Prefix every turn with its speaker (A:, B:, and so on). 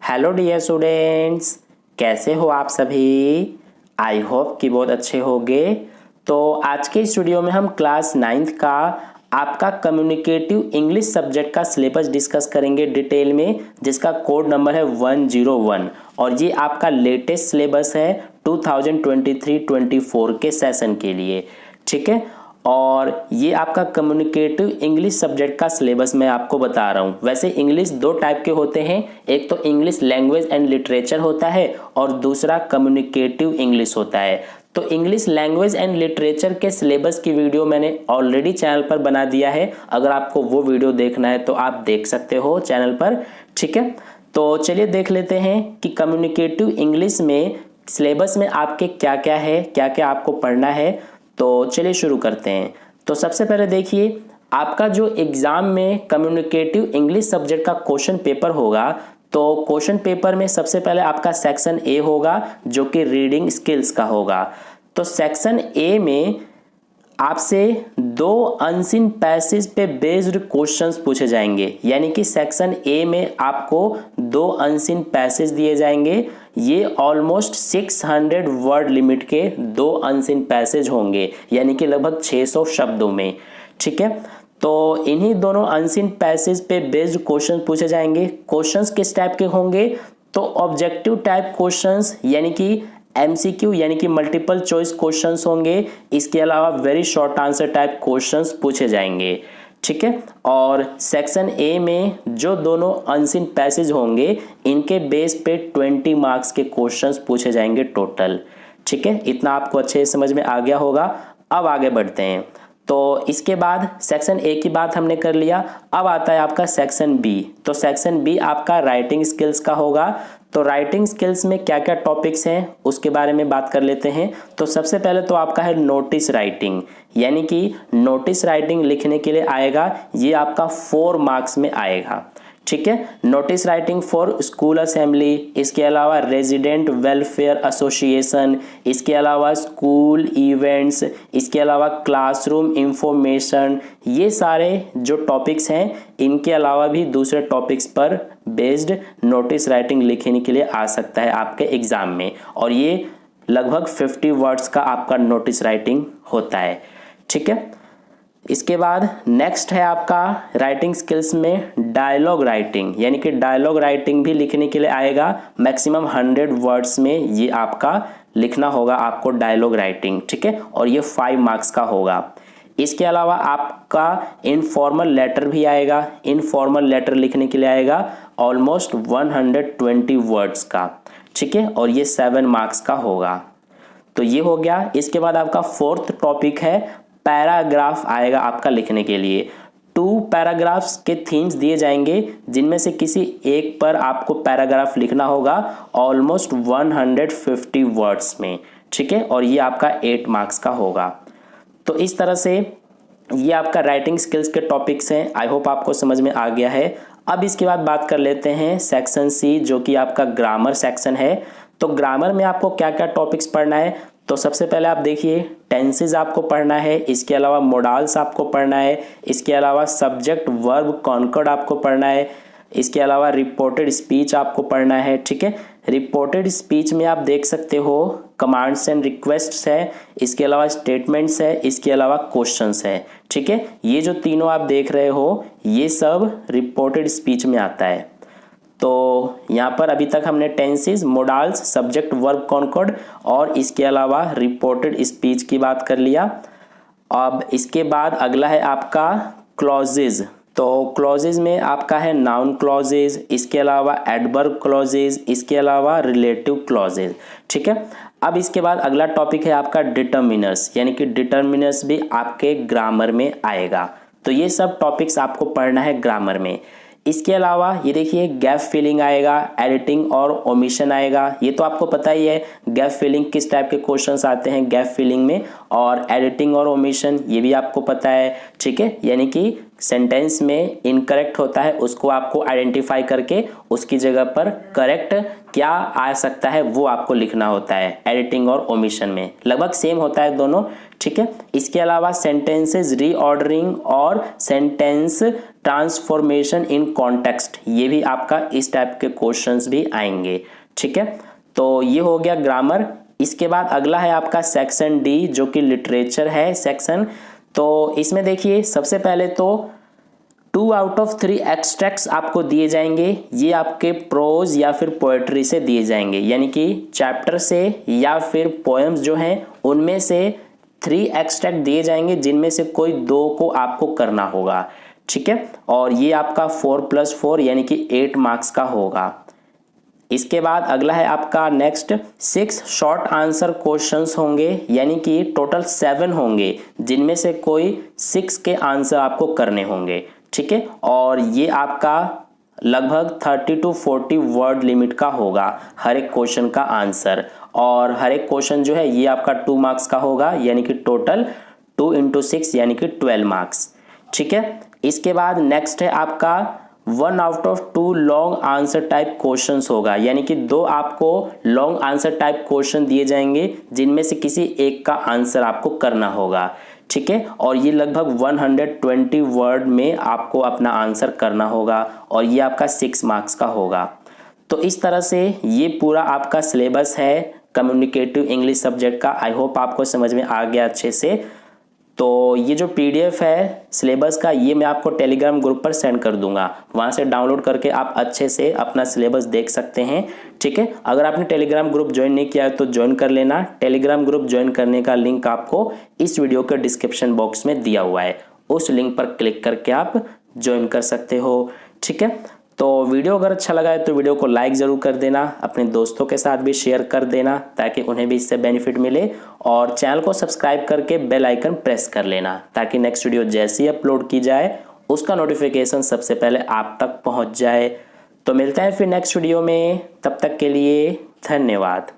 A: Hello dear students, कैसे हो आप सभी। आई होप कि बहुत अच्छे होंगे। तो आज के इस वीडियो में हम क्लास 9th का आपका कम्युनिकेटिव इंग्लिश सब्जेक्ट का सिलेबस डिस्कस करेंगे डिटेल में, जिसका कोड नंबर है 101 और ये आपका लेटेस्ट सिलेबस है 2023-24 के सेशन के लिए। ठीक है, और ये आपका कम्युनिकेटिव इंग्लिश सब्जेक्ट का सिलेबस मैं आपको बता रहा हूँ। वैसे इंग्लिश दो टाइप के होते हैं, एक तो इंग्लिश लैंग्वेज एंड लिटरेचर होता है और दूसरा कम्युनिकेटिव इंग्लिश होता है। तो इंग्लिश लैंग्वेज एंड लिटरेचर के सिलेबस की वीडियो मैंने ऑलरेडी चैनल पर बना दिया है। अगर आपको वो वीडियो देखना है तो आप देख सकते हो चैनल पर। ठीक है, तो चलिए देख लेते हैं कि कम्युनिकेटिव इंग्लिश में सिलेबस में आपके क्या क्या है, क्या क्या आपको पढ़ना है। तो चलिए शुरू करते हैं। तो सबसे पहले देखिए, आपका जो एग्जाम में कम्युनिकेटिव इंग्लिश सब्जेक्ट का क्वेश्चन पेपर होगा, तो क्वेश्चन पेपर में सबसे पहले आपका सेक्शन ए होगा जो कि रीडिंग स्किल्स का होगा। तो सेक्शन ए में आपसे दो अनसीन पैसेज पे बेस्ड क्वेश्चंस पूछे जाएंगे, यानी कि सेक्शन ए में आपको दो अनसीन पैसेज दिए जाएंगे। ये ऑलमोस्ट 600 वर्ड लिमिट के दो अनसीन पैसेज होंगे, यानी कि लगभग 600 शब्दों में। ठीक है, तो इन्हीं दोनों अनसीन पैसेज पे बेस्ड क्वेश्चन पूछे जाएंगे। क्वेश्चंस किस टाइप के होंगे, तो ऑब्जेक्टिव टाइप क्वेश्चंस यानी कि एमसीक्यू यानी कि मल्टीपल चॉइस क्वेश्चंस होंगे। इसके अलावा very short answer type questions पूछे जाएंगे। ठीक है, और सेक्शन ए में जो दोनों अनसीन पैसेज होंगे इनके बेस पे 20 मार्क्स के क्वेश्चंस पूछे जाएंगे टोटल। ठीक है, इतना आपको अच्छे से समझ में आ गया होगा। अब आगे बढ़ते हैं। तो इसके बाद सेक्शन ए की बात हमने कर लिया। अब आता है आपका सेक्शन बी। तो सेक्शन बी आपका राइटिंग स्किल्स का होगा। तो राइटिंग स्किल्स में क्या क्या टॉपिक्स हैं उसके बारे में बात कर लेते हैं। तो सबसे पहले तो आपका है नोटिस राइटिंग, यानी कि नोटिस राइटिंग लिखने के लिए आएगा, ये आपका 4 मार्क्स में आएगा। ठीक है, notice writing for school assembly, इसके अलावा रेजिडेंट वेलफेयर एसोसिएशन, इसके अलावा स्कूल इवेंट्स, इसके अलावा क्लासरूम इंफॉर्मेशन, ये सारे जो टॉपिक्स हैं इनके अलावा भी दूसरे टॉपिक्स पर बेस्ड नोटिस राइटिंग लिखने के लिए आ सकता है आपके एग्जाम में, और ये लगभग 50 वर्ड्स का आपका नोटिस राइटिंग होता है। ठीक है, इसके बाद नेक्स्ट है आपका राइटिंग स्किल्स में डायलॉग राइटिंग, यानी कि डायलॉग राइटिंग भी लिखने के लिए आएगा। मैक्सिमम 100 वर्ड्स में ये आपका लिखना होगा आपको डायलॉग राइटिंग। ठीक है, और ये 5 मार्क्स का होगा। इसके अलावा आपका इनफॉर्मल लेटर भी आएगा। इनफॉर्मल लेटर लिखने के लिए आएगा ऑलमोस्ट 120 वर्ड्स का। ठीक है, और ये 7 मार्क्स का होगा। तो ये हो गया। इसके बाद आपका फोर्थ टॉपिक है पैराग्राफ आएगा आपका लिखने के लिए। 2 पैराग्राफ्स के थीम्स दिए जाएंगे, जिनमें से किसी एक पर आपको पैराग्राफ लिखना होगा ऑलमोस्ट 150 वर्ड्स में। ठीक है, और ये आपका 8 मार्क्स का होगा। तो इस तरह से ये आपका राइटिंग स्किल्स के टॉपिक्स हैं। आई होप आपको समझ में आ गया है। अब इसके बाद बात कर लेते हैं सेक्शन सी, जो कि आपका ग्रामर सेक्शन है। तो ग्रामर में आपको क्या क्या टॉपिक्स पढ़ना है, तो सबसे पहले आप देखिए टेंसेस आपको पढ़ना है, इसके अलावा मोडाल्स आपको पढ़ना है, इसके अलावा सब्जेक्ट वर्ब कॉन्कर्ड आपको पढ़ना है, इसके अलावा रिपोर्टेड स्पीच आपको पढ़ना है। ठीक है, रिपोर्टेड स्पीच में आप देख सकते हो कमांड्स एंड रिक्वेस्ट्स है, इसके अलावा स्टेटमेंट्स है, इसके अलावा क्वेश्चंस है। ठीक है, ये जो तीनों आप देख रहे हो ये सब रिपोर्टेड स्पीच में आता है। तो यहाँ पर अभी तक हमने tenses, modals, subject verb concord और इसके अलावा रिपोर्टेड स्पीच की बात कर लिया। अब इसके बाद अगला है आपका क्लॉजेज। तो क्लॉजेज में आपका है नाउन क्लॉजेज, इसके अलावा एडवर्ब क्लॉजेज, इसके अलावा रिलेटिव क्लॉजेज। ठीक है, अब इसके बाद अगला टॉपिक है आपका डिटर्मिनर्स, यानी कि डिटर्मिनर्स भी आपके ग्रामर में आएगा। तो ये सब टॉपिक्स आपको पढ़ना है ग्रामर में। इसके अलावा ये देखिए गैप फिलिंग आएगा, एडिटिंग और ओमिशन आएगा। ये तो आपको पता ही है गैप फिलिंग किस टाइप के क्वेश्चंस आते हैं गैप फिलिंग में, और एडिटिंग और ओमिशन ये भी आपको पता है। ठीक है, यानी कि सेंटेंस में इनकरेक्ट होता है उसको आपको आइडेंटिफाई करके उसकी जगह पर करेक्ट क्या आ सकता है वो आपको लिखना होता है। एडिटिंग और ओमिशन में लगभग सेम होता है दोनों। ठीक ठीक है। इसके अलावा सेंटेंसेस रीऑर्डरिंग और सेंटेंस ट्रांसफॉर्मेशन इन कॉन्टेक्स्ट, ये भी आपका इस टाइप के क्वेश्चंस भी आएंगे, ठीक है। तो ये हो गया ग्रामर। इसके बाद अगला है आपका सेक्शन डी जो कि लिटरेचर है सेक्शन। तो इसमें देखिए सबसे पहले तो 2 आउट ऑफ 3 एक्सट्रैक्ट्स आपको दिए जाएंगे। ये आपके प्रोज या फिर पोएट्री से दिए जाएंगे, यानी कि चैप्टर से या फिर पोएम्स जो हैं उनमें से 3 एक्सट्रैक्ट दिए जाएंगे, जिनमें से कोई 2 को आपको करना होगा, ठीक है। और ये आपका 4+4 यानी कि 8 मार्क्स का होगा। इसके बाद अगला है आपका नेक्स्ट 6 शॉर्ट आंसर क्वेश्चंस होंगे, यानी कि टोटल 7 होंगे, जिनमें से कोई 6 के आंसर आपको करने होंगे, ठीक है। और ये आपका लगभग 30 to 40 वर्ड लिमिट का होगा हर एक क्वेश्चन का आंसर। और हर एक क्वेश्चन जो है ये आपका 2 मार्क्स का होगा, यानी कि टोटल 2 × 6 यानी कि 12 मार्क्स, ठीक है। इसके बाद नेक्स्ट है आपका 1 out of 2 long answer type questions होगा, यानी कि 2 आपको लॉन्ग आंसर टाइप क्वेश्चन दिए जाएंगे, जिनमें से किसी एक का आंसर आपको करना होगा, ठीक है। और ये लगभग 120 वर्ड में आपको अपना आंसर करना होगा, और ये आपका 6 मार्क्स का होगा। तो इस तरह से ये पूरा आपका सिलेबस है कम्युनिकेटिव इंग्लिश सब्जेक्ट का। आई होप आपको समझ में आ गया अच्छे से। तो ये जो PDF है सिलेबस का, ये मैं आपको टेलीग्राम ग्रुप पर सेंड कर दूंगा, वहाँ से डाउनलोड करके आप अच्छे से अपना सिलेबस देख सकते हैं, ठीक है। अगर आपने टेलीग्राम ग्रुप ज्वाइन नहीं किया है तो ज्वाइन कर लेना। टेलीग्राम ग्रुप ज्वाइन करने का लिंक आपको इस वीडियो के डिस्क्रिप्शन बॉक्स में दिया हुआ है, उस लिंक पर क्लिक करके आप ज्वाइन कर सकते हो, ठीक है। तो वीडियो अगर अच्छा लगा है तो वीडियो को लाइक ज़रूर कर देना, अपने दोस्तों के साथ भी शेयर कर देना ताकि उन्हें भी इससे बेनिफिट मिले, और चैनल को सब्सक्राइब करके बेल आइकन प्रेस कर लेना ताकि नेक्स्ट वीडियो जैसे ही अपलोड की जाए उसका नोटिफिकेशन सबसे पहले आप तक पहुंच जाए। तो मिलते हैं फिर नेक्स्ट वीडियो में, तब तक के लिए धन्यवाद।